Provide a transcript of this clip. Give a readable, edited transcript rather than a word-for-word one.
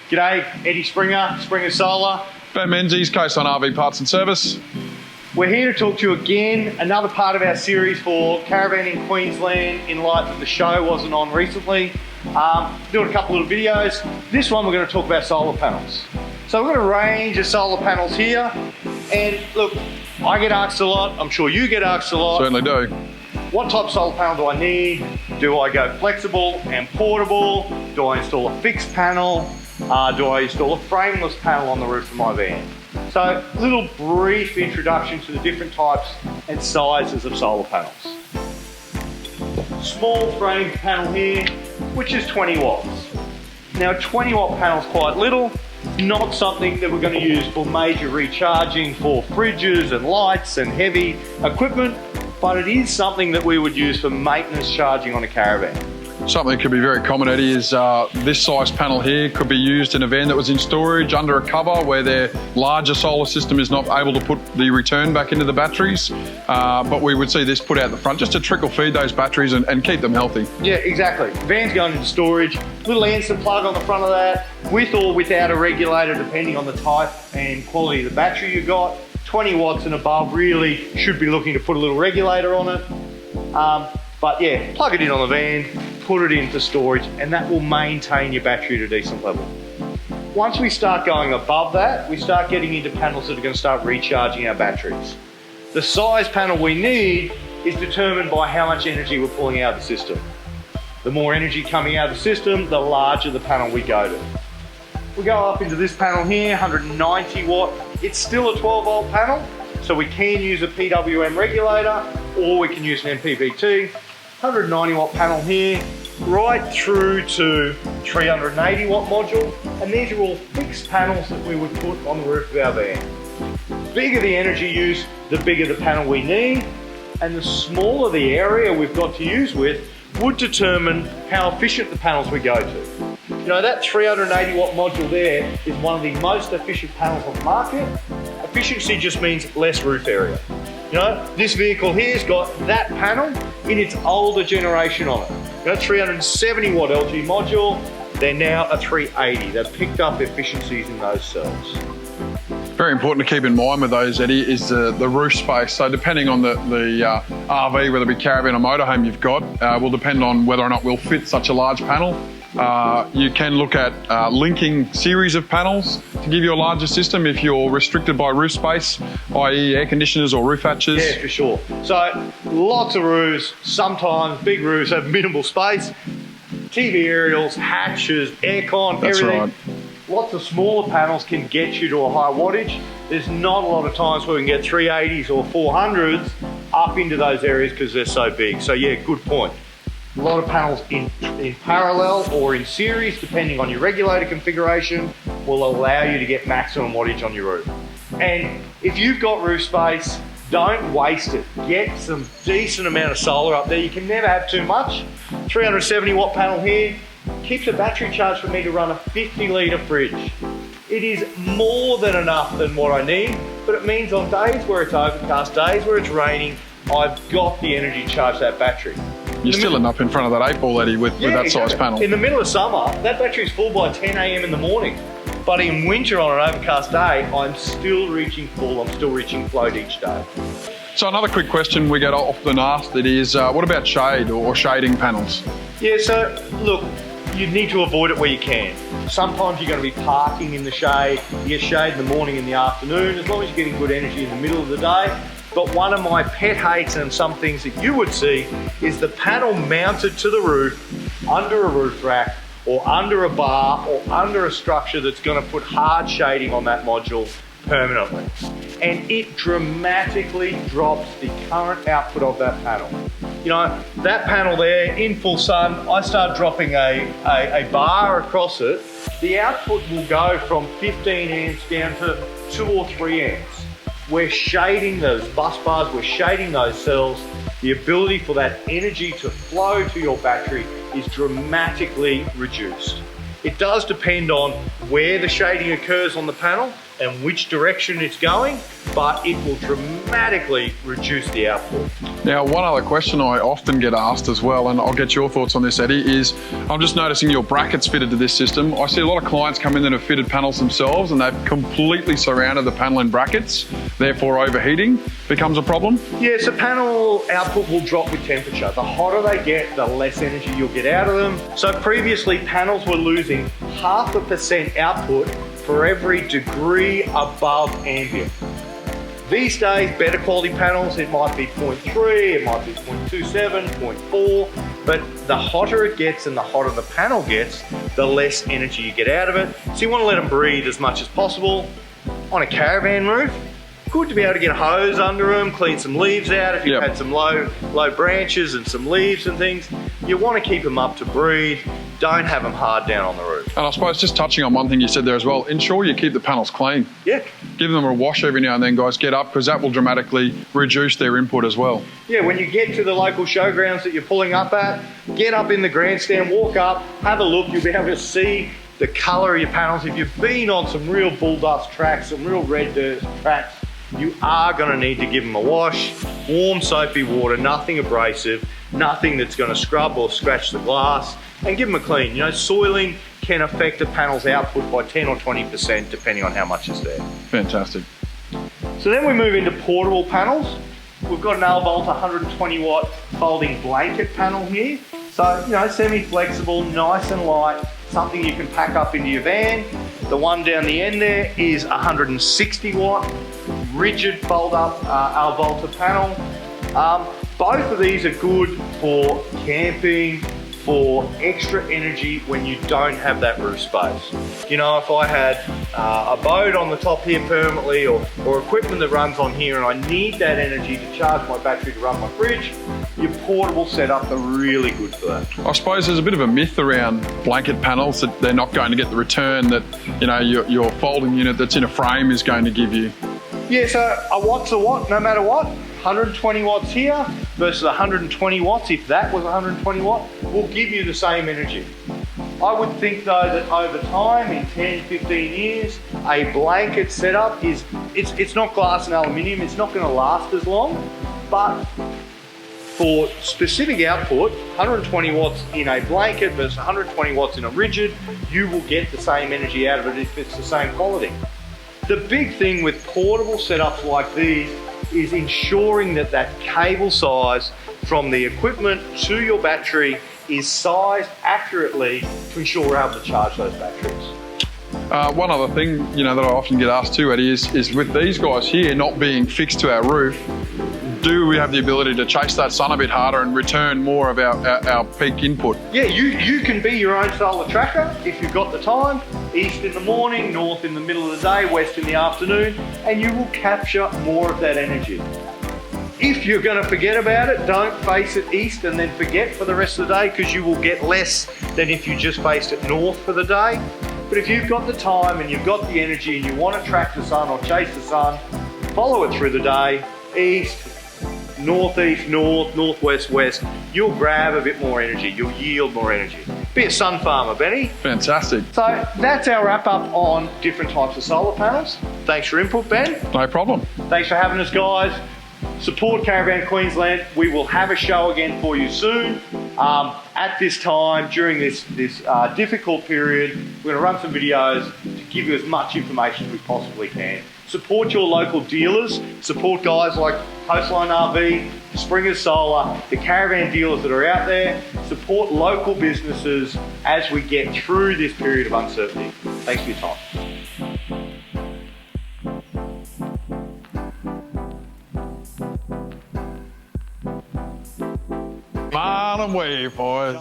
G'day, Eddie Springer, Springer Solar. Ben Menz, East Coast on RV Parts and Service. We're here to talk to you again, another part of our series for Caravan in Queensland in light that the show wasn't on recently. Doing a couple little videos. This one we're going to talk about solar panels. So we've got a range of solar panels here, and look, I get asked a lot, I'm sure you get asked a lot. Certainly do. What type of solar panel do I need? Do I go flexible and portable? Do I install a fixed panel? Do I install a frameless panel on the roof of my van? So a little brief introduction to the different types and sizes of solar panels. Small frame panel here, which is 20 watts. Now a 20 watt panel is quite little, not something that we're going to use for major recharging for fridges and lights and heavy equipment, but it is something that we would use for maintenance charging on a caravan. Something that could be very common, Eddie, is this size panel here could be used in a van that was in storage under a cover where their larger solar system is not able to put the return back into the batteries. But we would see this put out the front just to trickle feed those batteries and keep them healthy. Yeah, exactly. Van's going into storage, little answer plug on the front of that, with or without a regulator depending on the type and quality of the battery you got. 20 watts and above really should be looking to put a little regulator on it. But yeah, plug it in on the van, put it into storage, and that will maintain your battery at a decent level. Once we start going above that, we start getting into panels that are going to start recharging our batteries. The size panel we need is determined by how much energy we're pulling out of the system. The more energy coming out of the system, the larger the panel we go to. We go up into this panel here, 190 watt. It's still a 12 volt panel, so we can use a PWM regulator or we can use an MPPT. 190 watt panel here, right through to 380 watt module, and these are all fixed panels that we would put on the roof of our van. The bigger the energy use, the bigger the panel we need, and the smaller the area we've got to use with would determine how efficient the panels we go to. You know, that 380 watt module there is one of the most efficient panels on the market. Efficiency just means less roof area. You know, this vehicle here's got that panel in its older generation on it. You know, 370 watt LG module, they're now a 380. They've picked up efficiencies in those cells. Very important to keep in mind with those, Eddie, is the roof space. So depending on the RV, whether it be caravan or motorhome you've got, will depend on whether or not we'll fit such a large panel. You can look at linking series of panels to give you a larger system if you're restricted by roof space, i.e. air conditioners or roof hatches. Yeah, for sure. So lots of roofs, sometimes big roofs have minimal space. TV aerials, hatches, aircon, That's everything. Right. Lots of smaller panels can get you to a high wattage. There's not a lot of times where we can get 380s or 400s up into those areas because they're so big. So yeah, good point. A lot of panels in parallel or in series, depending on your regulator configuration, will allow you to get maximum wattage on your roof. And if you've got roof space, don't waste it. Get some decent amount of solar up there. You can never have too much. 370 watt panel here keeps a battery charge for me to run a 50 litre fridge. It is more than enough than what I need, but it means on days where it's overcast, days where it's raining, I've got the energy to charge that battery. You're still enough in front of that 8-ball, Eddie, with that size panel. In the middle of summer, that battery's full by 10 AM in the morning. But in winter on an overcast day, I'm still reaching full, I'm still reaching float each day. So another quick question we get often asked, it is, what about shade or shading panels? Yeah, so look, you need to avoid it where you can. Sometimes you're going to be parking in the shade, you get shade in the morning and the afternoon, as long as you're getting good energy in the middle of the day. But one of my pet hates and some things that you would see is the panel mounted to the roof, under a roof rack, or under a bar, or under a structure that's going to put hard shading on that module permanently. And it dramatically drops the current output of that panel. You know, that panel there in full sun, I start dropping a bar across it, the output will go from 15 amps down to 2 or 3 amps. We're shading those bus bars, we're shading those cells. The ability for that energy to flow to your battery is dramatically reduced. It does depend on where the shading occurs on the panel, and which direction it's going, but it will dramatically reduce the output. Now, one other question I often get asked as well, and I'll get your thoughts on this, Eddie, is I'm just noticing your brackets fitted to this system. I see a lot of clients come in that have fitted panels themselves and they've completely surrounded the panel in brackets, therefore overheating becomes a problem. Yeah, so panel output will drop with temperature. The hotter they get, the less energy you'll get out of them. So previously, panels were losing 0.5% output for every degree above ambient. These days, better quality panels, it might be 0.3, it might be 0.27, 0.4, but the hotter it gets and the hotter the panel gets, the less energy you get out of it. So you want to let them breathe as much as possible. On a caravan roof, good to be able to get a hose under them, clean some leaves out if you've had some low branches and some leaves and things. You want to keep them up to breathe. Don't have them hard down on the roof. And I suppose just touching on one thing you said there as well, ensure you keep the panels clean. Yeah. Give them a wash every now and then, guys. Get up, because that will dramatically reduce their input as well. Yeah, when you get to the local showgrounds that you're pulling up at, get up in the grandstand, walk up, have a look. You'll be able to see the colour of your panels. If you've been on some real bull dust tracks, some real red dirt tracks, you are going to need to give them a wash. Warm soapy water, nothing abrasive, nothing that's going to scrub or scratch the glass, and give them a clean. You know, soiling can affect the panel's output by 10 or 20% depending on how much is there. Fantastic. So then we move into portable panels. We've got an Alvolt 120 watt folding blanket panel here. So, you know, semi-flexible, nice and light, something you can pack up into your van. The one down the end there is 160 watt, rigid fold up Alvolta panel. Both of these are good for camping, for extra energy when you don't have that roof space. You know, if I had a boat on the top here permanently or equipment that runs on here and I need that energy to charge my battery to run my fridge, your portable setups are really good for that. I suppose there's a bit of a myth around blanket panels that they're not going to get the return that, you know, your folding unit that's in a frame is going to give you. Yeah, so a watt's a watt no matter what. 120 watts here versus 120 watts, if that was 120 watt, will give you the same energy. I would think though that over time, in 10, 15 years, a blanket setup it's not glass and aluminium, it's not gonna last as long, but for specific output, 120 watts in a blanket versus 120 watts in a rigid, you will get the same energy out of it if it's the same quality. The big thing with portable setups like these is ensuring that that cable size from the equipment to your battery is sized accurately to ensure we're able to charge those batteries. One other thing, you know, that I often get asked too, Eddie, is with these guys here not being fixed to our roof, do we have the ability to chase that sun a bit harder and return more of our peak input? Yeah, you can be your own solar tracker if you've got the time. East in the morning, north in the middle of the day, west in the afternoon, and you will capture more of that energy. If you're going to forget about it, don't face it east and then forget for the rest of the day, because you will get less than if you just faced it north for the day. But if you've got the time and you've got the energy and you want to track the sun or chase the sun, follow it through the day, east, northeast, north, northwest, west, you'll grab a bit more energy, you'll yield more energy. Be a sun farmer, Benny. Fantastic. So that's our wrap up on different types of solar panels. Thanks for input, Ben. No problem. Thanks for having us, guys. Support Caravan Queensland. We will have a show again for you soon. At this time, during this difficult period, we're going to run some videos to give you as much information as we possibly can. Support your local dealers. Support guys like Coastline RV, Springers Solar, the caravan dealers that are out there. Support local businesses as we get through this period of uncertainty. Thanks for your time. Smile and wave, boys.